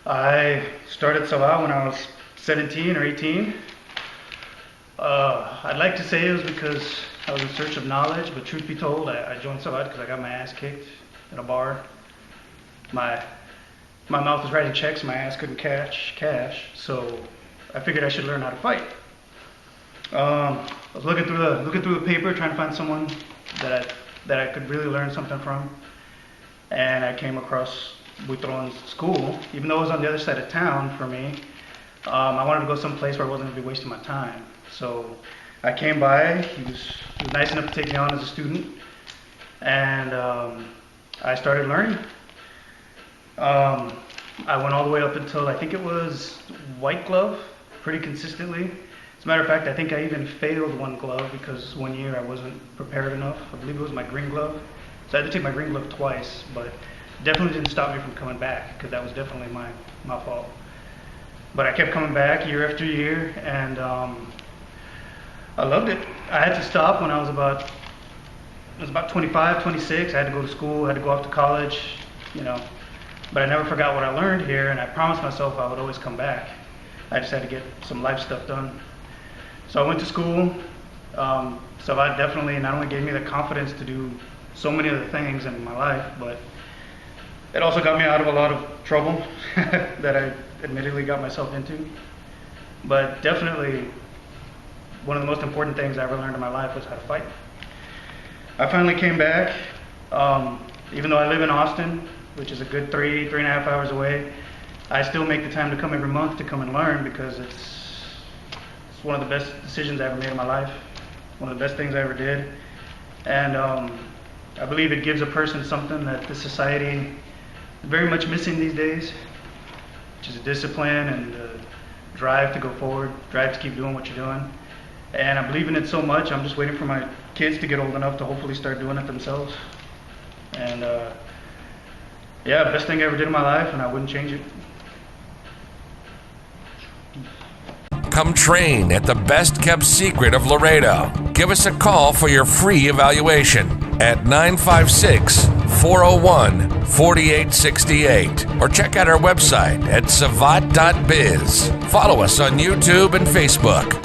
I started Savate when I was 17 or 18. I'd like to say it was because I was in search of knowledge, but truth be told, I joined Savate because I got my ass kicked in a bar. My mouth was writing checks, my ass couldn't cash cash, so I figured I should learn how to fight. I was looking through the paper, trying to find someone that I could really learn something from, and I came across Buitron's school. Even though it was on the other side of town for me, I wanted to go someplace where I wasn't going to be wasting my time. So I came by. He was nice enough to take me on as a student, and I started learning. I went all the way up until I think it was white glove, pretty consistently. As a matter of fact, I think I even failed one glove because one year I wasn't prepared enough. I believe it was my green glove. So I had to take my green glove twice, but definitely didn't stop me from coming back because that was definitely my fault. But I kept coming back year after year, and I loved it. I had to stop when I was about 25, 26. I had to go to school, I had to go off to college, you know. But I never forgot what I learned here, and I promised myself I would always come back. I just had to get some life stuff done. So I went to school. Savate definitely not only gave me the confidence to do so many other things in my life, but it also got me out of a lot of trouble that I admittedly got myself into. But definitely one of the most important things I ever learned in my life was how to fight. I finally came back, even though I live in Austin, which is a good 3.5 hours away. I still make the time to come every month to come and learn because it's one of the best decisions I ever made in my life, one of the best things I ever did. And I believe it gives a person something that the society is very much missing these days, which is a discipline and a drive to go forward, drive to keep doing what you're doing. And I believe in it so much, I'm just waiting for my kids to get old enough to hopefully start doing it themselves. And yeah, best thing I ever did in my life, and I wouldn't change it. Come train at the best kept secret of Laredo. Give us a call for your free evaluation at 956-401-4868 or check out our website at savate.biz. Follow us on YouTube and Facebook.